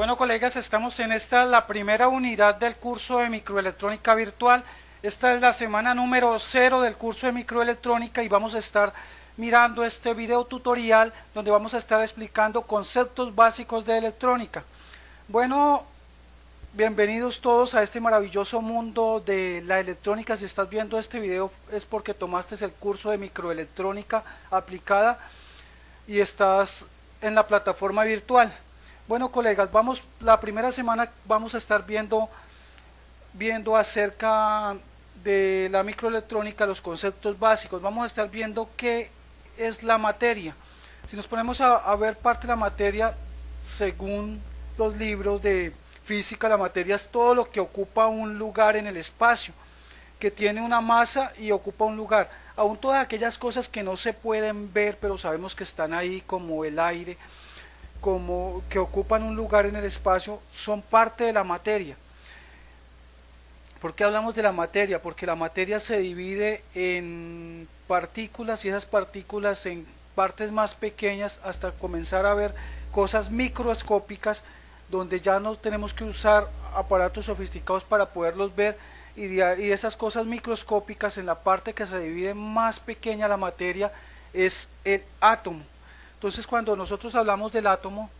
Bueno, colegas, estamos en la primera unidad del curso de microelectrónica virtual. Esta es la semana número 0 del curso de microelectrónica y vamos a estar mirando este video tutorial donde vamos a estar explicando conceptos básicos de electrónica. Bueno, bienvenidos todos a este maravilloso mundo de la electrónica. Si estás viendo este video es porque tomaste el curso de microelectrónica aplicada y estás en la plataforma virtual. Bueno, colegas, la primera semana vamos a estar viendo acerca de la microelectrónica, los conceptos básicos. Vamos a estar viendo qué es la materia. Si nos ponemos a ver parte de la materia, según los libros de física, la materia es todo lo que ocupa un lugar en el espacio, que tiene una masa y ocupa un lugar. Aún todas aquellas cosas que no se pueden ver, pero sabemos que están ahí, como el aire, como que ocupan un lugar en el espacio, son parte de la materia. ¿Por qué hablamos de la materia? Porque la materia se divide en partículas y esas partículas en partes más pequeñas hasta comenzar a ver cosas microscópicas donde ya no tenemos que usar aparatos sofisticados para poderlos ver, y esas cosas microscópicas, en la parte que se divide más pequeña la materia es el átomo. Entonces cuando nosotros hablamos del átomo,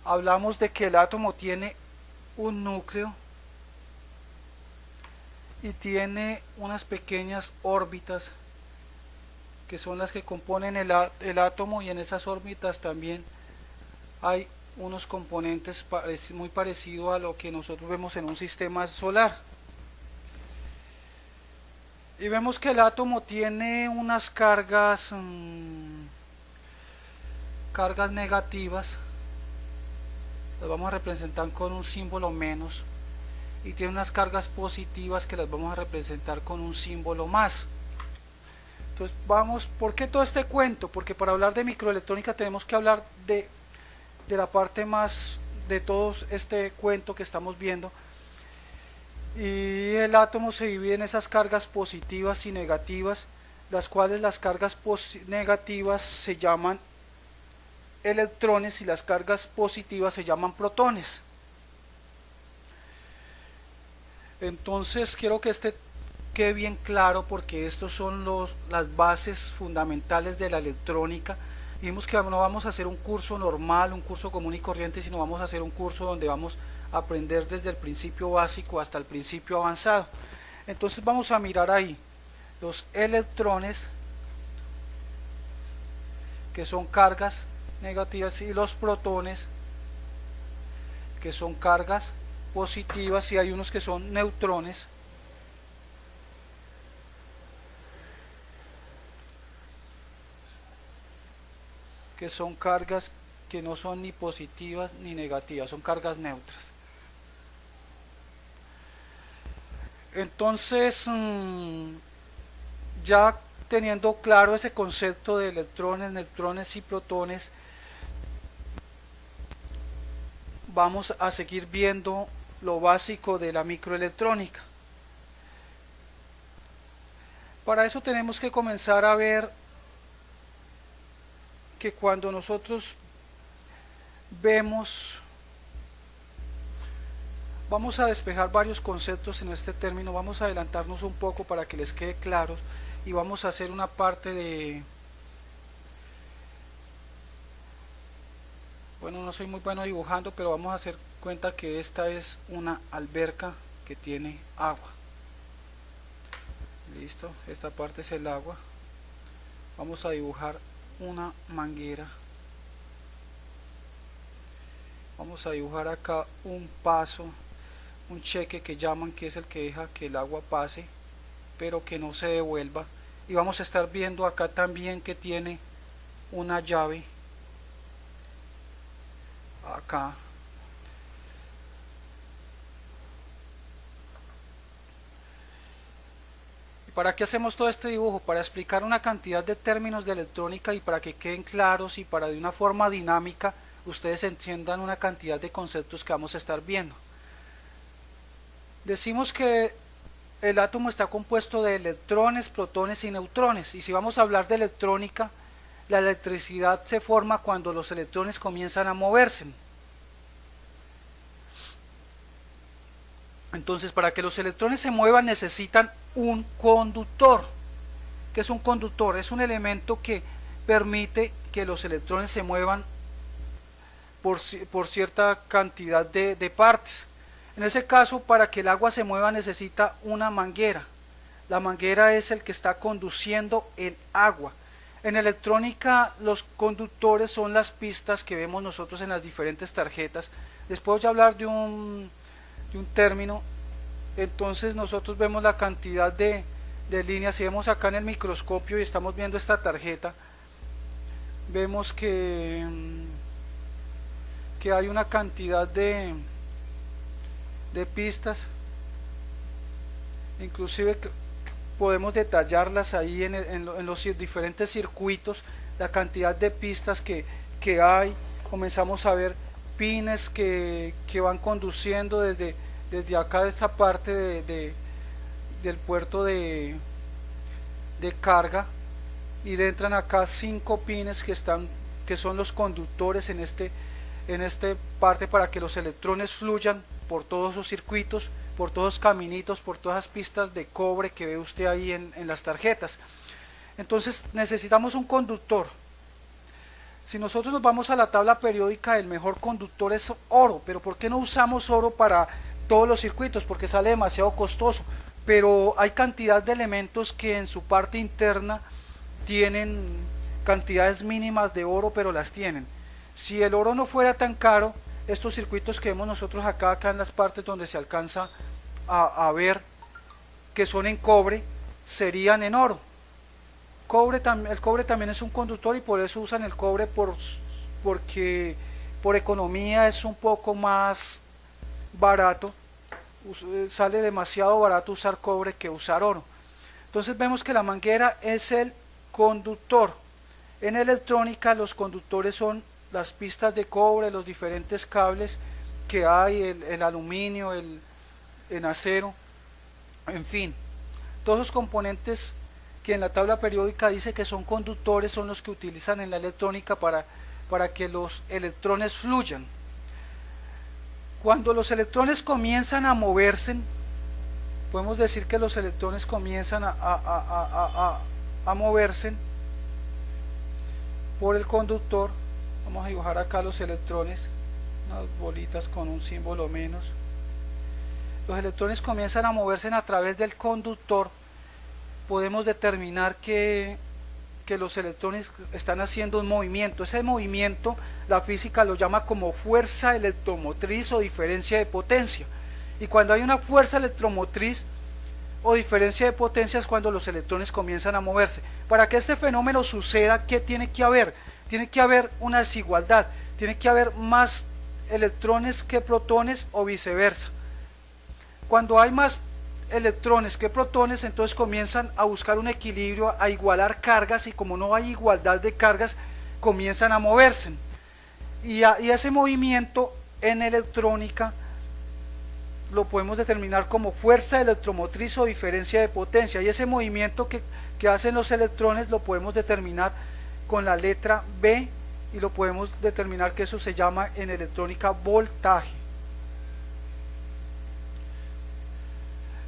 hablamos de que el átomo tiene un núcleo y tiene unas pequeñas órbitas que son las que componen el átomo, y en esas órbitas también hay unos componentes muy parecidos a lo que nosotros vemos en un sistema solar. Y vemos que el átomo tiene unas cargas negativas, las vamos a representar con un símbolo menos, y tiene unas cargas positivas que las vamos a representar con un símbolo más. Entonces ¿por qué todo este cuento? Porque para hablar de microelectrónica tenemos que hablar de la parte más de todo este cuento que estamos viendo. Y el átomo se divide en esas cargas positivas y negativas, las cuales las cargas negativas se llaman electrones y las cargas positivas se llaman protones. Entonces quiero que quede bien claro, porque estos son las bases fundamentales de la electrónica. Vimos que no vamos a hacer un curso normal, un curso común y corriente, sino vamos a hacer un curso donde vamos a aprender desde el principio básico hasta el principio avanzado. Entonces vamos a mirar ahí los electrones, que son cargas negativas, y los protones, que son cargas positivas, y hay unos que son neutrones, que son cargas que no son ni positivas ni negativas, son cargas neutras. Entonces, ya teniendo claro ese concepto de electrones, neutrones y protones, vamos a seguir viendo lo básico de la microelectrónica. Para eso tenemos que comenzar a ver que cuando nosotros vamos a despejar varios conceptos en este término, vamos a adelantarnos un poco para que les quede claro, y vamos a hacer una parte de, bueno, no soy muy bueno dibujando, pero vamos a hacer cuenta que esta es una alberca que tiene agua. Listo, esta parte es el agua. Vamos a dibujar una manguera. Vamos a dibujar acá un paso, un cheque que llaman, que es el que deja que el agua pase pero que no se devuelva. Y vamos a estar viendo acá también que tiene una llave acá. ¿Y para qué hacemos todo este dibujo? Para explicar una cantidad de términos de electrónica y para que queden claros, y para de una forma dinámica ustedes entiendan una cantidad de conceptos que vamos a estar viendo. Decimos que el átomo está compuesto de electrones, protones y neutrones, y si vamos a hablar de electrónica, la electricidad se forma cuando los electrones comienzan a moverse. Entonces, para que los electrones se muevan necesitan un conductor. ¿Qué es un conductor? Es un elemento que permite que los electrones se muevan por cierta cantidad de partes. En ese caso, para que el agua se mueva necesita una manguera. La manguera es el que está conduciendo el agua. En electrónica, los conductores son las pistas que vemos nosotros en las diferentes tarjetas. Después voy a hablar de un término. Entonces nosotros vemos la cantidad de líneas. Si vemos acá en el microscopio y estamos viendo esta tarjeta, vemos que hay una cantidad de pistas, inclusive que podemos detallarlas ahí en los diferentes circuitos, la cantidad de pistas que hay. Comenzamos a ver pines que van conduciendo desde acá, de esta parte del puerto de carga, y entran acá 5 pines que son los conductores en esta parte, para que los electrones fluyan por todos los circuitos, por todos los caminitos, por todas las pistas de cobre que ve usted ahí en las tarjetas. Entonces necesitamos un conductor. Si nosotros nos vamos a la tabla periódica, el mejor conductor es oro. Pero ¿por qué no usamos oro para todos los circuitos? Porque sale demasiado costoso. Pero hay cantidad de elementos que en su parte interna tienen cantidades mínimas de oro, pero las tienen. Si el oro no fuera tan caro, estos circuitos que vemos nosotros acá en las partes donde se alcanza a ver que son en cobre, serían en oro. El cobre también es un conductor, y por eso usan el cobre, porque por economía es un poco más barato. Sale demasiado barato usar cobre que usar oro. Entonces vemos que la manguera es el conductor. En electrónica los conductores son las pistas de cobre, los diferentes cables que hay, el aluminio, el acero, en fin, todos los componentes que en la tabla periódica dice que son conductores son los que utilizan en la electrónica para que los electrones fluyan. Cuando los electrones comienzan a moverse, podemos decir que los electrones comienzan a moverse por el conductor. Vamos a dibujar acá los electrones, unas bolitas con un símbolo menos. Los electrones comienzan a moverse a través del conductor. Podemos determinar que los electrones están haciendo un movimiento. Ese movimiento la física lo llama como fuerza electromotriz o diferencia de potencia. Y cuando hay una fuerza electromotriz o diferencia de potencia es cuando los electrones comienzan a moverse. Para que este fenómeno suceda, ¿qué tiene que haber? Tiene que haber una desigualdad, tiene que haber más electrones que protones o viceversa. Cuando hay más electrones que protones, entonces comienzan a buscar un equilibrio, a igualar cargas, y como no hay igualdad de cargas, comienzan a moverse. Y ese movimiento en electrónica lo podemos determinar como fuerza electromotriz o diferencia de potencia, y ese movimiento que hacen los electrones lo podemos determinar con la letra B, y lo podemos determinar que eso se llama en electrónica voltaje.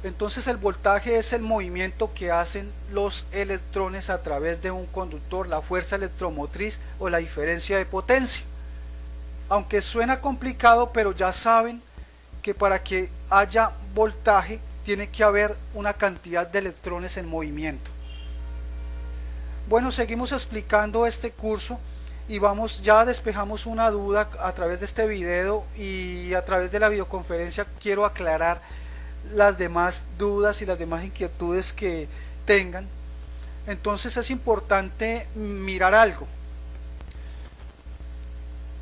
Entonces el voltaje es el movimiento que hacen los electrones a través de un conductor, la fuerza electromotriz o la diferencia de potencia. Aunque suena complicado, pero ya saben que para que haya voltaje tiene que haber una cantidad de electrones en movimiento. Bueno, seguimos explicando este curso y ya despejamos una duda a través de este video, y a través de la videoconferencia quiero aclarar las demás dudas y las demás inquietudes que tengan. Entonces es importante mirar algo,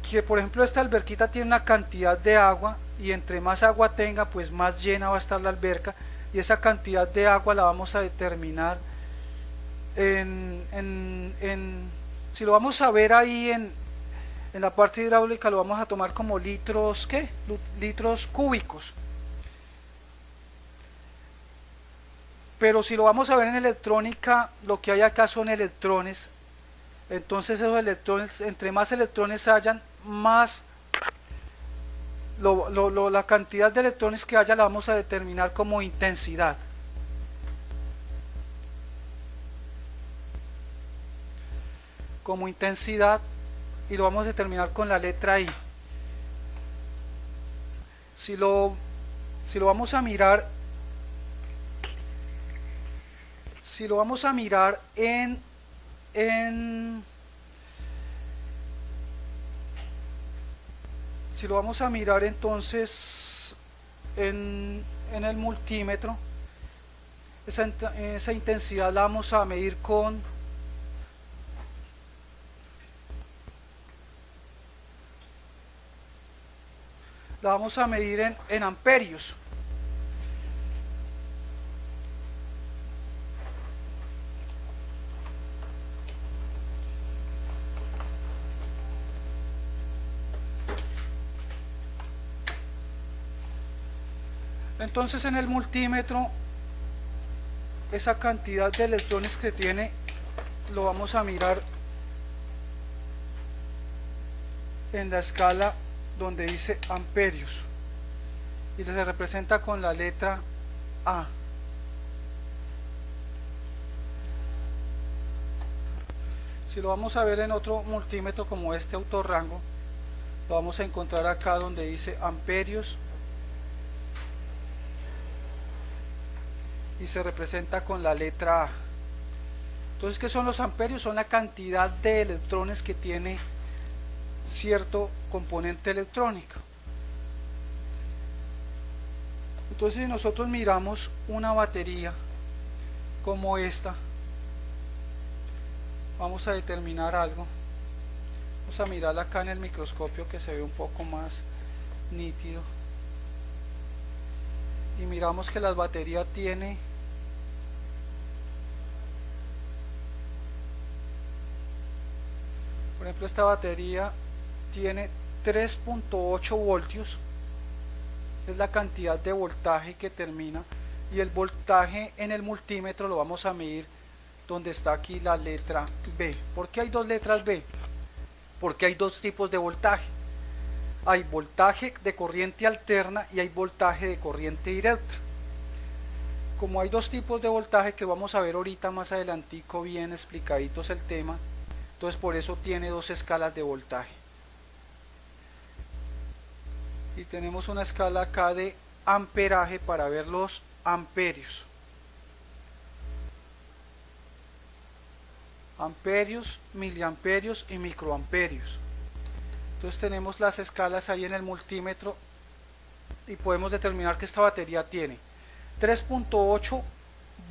que por ejemplo esta alberquita tiene una cantidad de agua, y entre más agua tenga, pues más llena va a estar la alberca, y esa cantidad de agua la vamos a determinar si lo vamos a ver ahí en la parte hidráulica, lo vamos a tomar como litros, litros cúbicos. Pero si lo vamos a ver en electrónica, lo que hay acá son electrones, Entonces esos electrones, entre más electrones hayan, más la cantidad de electrones que haya la vamos a determinar como intensidad. Como intensidad, y lo vamos a determinar con la letra I. Si lo vamos a mirar, en si lo vamos a mirar entonces en el multímetro, esa intensidad la vamos a medir en amperios. Entonces en el multímetro, esa cantidad de electrones que tiene lo vamos a mirar en la escala donde dice amperios y se representa con la letra A. Si lo vamos a ver en otro multímetro como este autorrango, lo vamos a encontrar acá donde dice amperios y se representa con la letra A. Entonces, ¿qué son los amperios? Son la cantidad de electrones que tiene cierto componente electrónico. Entonces, si nosotros miramos una batería como esta, vamos a determinar algo. Vamos a mirarla acá en el microscopio que se ve un poco más nítido. Y miramos que la batería tiene por ejemplo, esta batería tiene 3.8 voltios, es la cantidad de voltaje que termina, y el voltaje en el multímetro lo vamos a medir donde está aquí la letra B. ¿Por qué hay dos letras B? Porque hay dos tipos de voltaje. Hay voltaje de corriente alterna y hay voltaje de corriente directa. Como hay dos tipos de voltaje que vamos a ver ahorita más adelantico bien explicaditos el tema, entonces por eso tiene dos escalas de voltaje. Y tenemos una escala acá de amperaje para ver los amperios. Amperios, miliamperios y microamperios. Entonces tenemos las escalas ahí en el multímetro y podemos determinar que esta batería tiene 3.8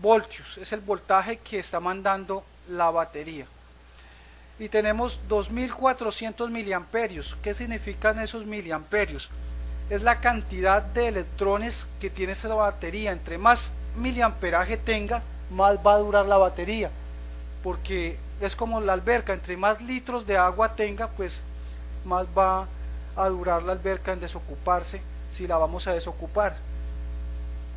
voltios, es el voltaje que está mandando la batería. Y tenemos 2400 miliamperios. ¿Qué significan esos miliamperios? Es la cantidad de electrones que tiene esa batería. Entre más miliamperaje tenga, más va a durar la batería, porque es como la alberca, entre más litros de agua tenga, pues más va a durar la alberca en desocuparse si la vamos a desocupar.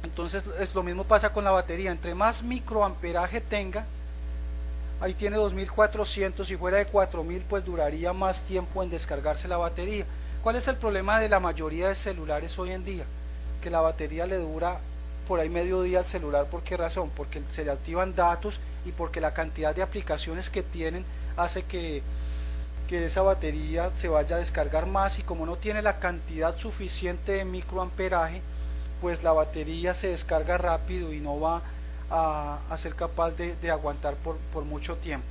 Entonces lo mismo pasa con la batería, entre más microamperaje tenga, ahí tiene 2400, si fuera de 4000 pues duraría más tiempo en descargarse la batería. ¿Cuál es el problema de la mayoría de celulares hoy en día? Que la batería le dura por ahí medio día al celular. ¿Por qué razón? Porque se le activan datos y porque la cantidad de aplicaciones que tienen hace que esa batería se vaya a descargar más, y como no tiene la cantidad suficiente de microamperaje, pues la batería se descarga rápido y no va a ser capaz de aguantar por mucho tiempo.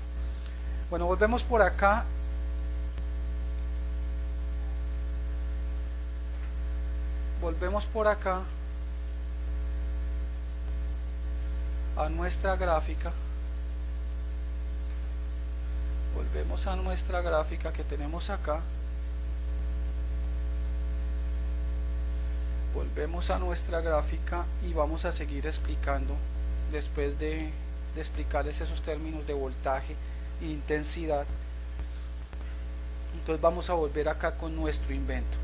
Bueno, volvemos por acá. Volvemos por acá a nuestra gráfica. Volvemos a nuestra gráfica que tenemos acá. Volvemos a nuestra gráfica y vamos a seguir explicando después de explicarles esos términos de voltaje e intensidad. Entonces vamos a volver acá con nuestro invento.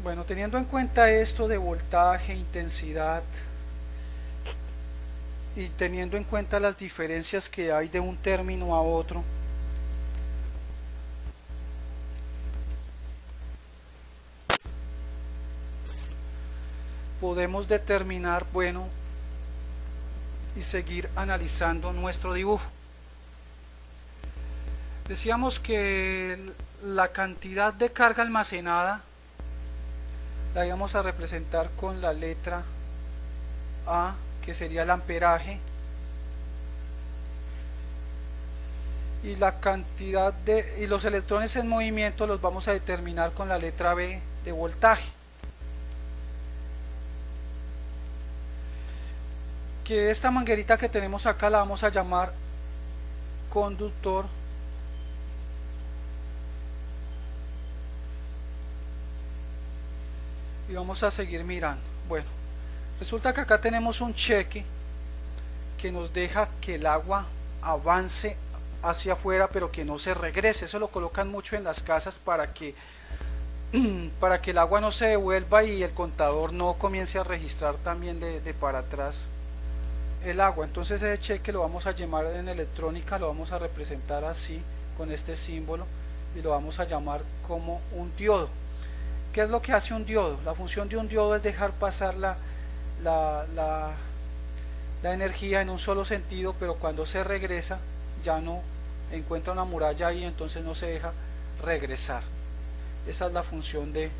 Bueno, teniendo en cuenta esto de voltaje, intensidad y teniendo en cuenta las diferencias que hay de un término a otro, podemos determinar, bueno, y seguir analizando nuestro dibujo. Decíamos que la cantidad de carga almacenada la íbamos a representar con la letra A, que sería el amperaje, y la cantidad y los electrones en movimiento los vamos a determinar con la letra B, de voltaje, que esta manguerita que tenemos acá la vamos a llamar conductor y vamos a seguir mirando. Bueno, resulta que acá tenemos un cheque que nos deja que el agua avance hacia afuera pero que no se regrese. Eso lo colocan mucho en las casas para que el agua no se devuelva y el contador no comience a registrar también de para atrás el agua. Entonces ese cheque lo vamos a llamar en electrónica, lo vamos a representar así con este símbolo y lo vamos a llamar como un diodo. ¿Qué es lo que hace un diodo? La función de un diodo es dejar pasar la energía en un solo sentido, pero cuando se regresa ya no encuentra una muralla ahí, entonces no se deja regresar. Esa es la función de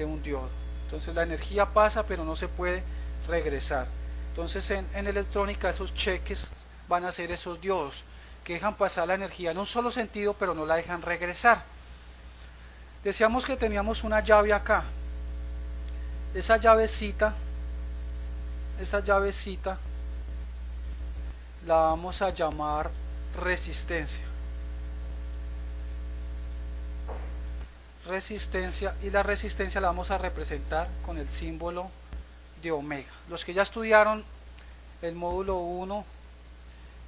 un diodo. Entonces la energía pasa pero no se puede regresar. Entonces en electrónica esos cheques van a ser esos diodos que dejan pasar la energía en un solo sentido pero no la dejan regresar. Decíamos que teníamos una llave acá. Esa llavecita la vamos a llamar resistencia. Y la resistencia la vamos a representar con el símbolo de omega. Los que ya estudiaron el módulo 1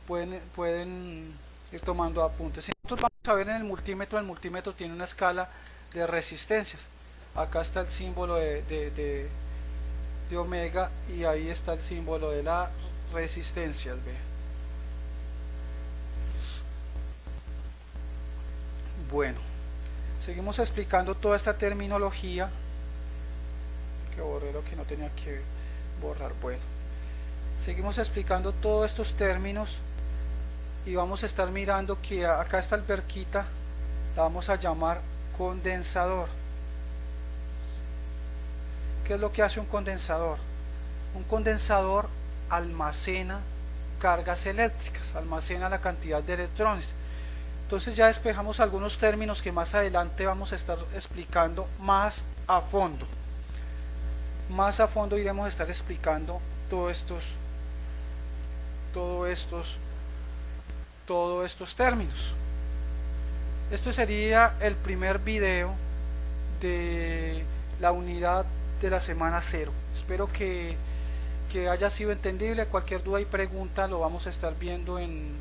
pueden ir tomando apuntes. Nosotros vamos a ver en el multímetro tiene una escala de resistencias. Acá está el símbolo de omega y ahí está el símbolo de la resistencia. Bueno, seguimos explicando toda esta terminología. Que borré lo que no tenía que borrar. Bueno, seguimos explicando todos estos términos y vamos a estar mirando que acá esta alberquita la vamos a llamar condensador. ¿Qué es lo que hace un condensador? Un condensador almacena cargas eléctricas, almacena la cantidad de electrones. Entonces ya despejamos algunos términos que más adelante vamos a estar explicando más a fondo. Más a fondo iremos a estar explicando todos estos términos. Esto sería el primer video de la unidad de la semana 0. Espero que haya sido entendible. Cualquier duda y pregunta lo vamos a estar viendo en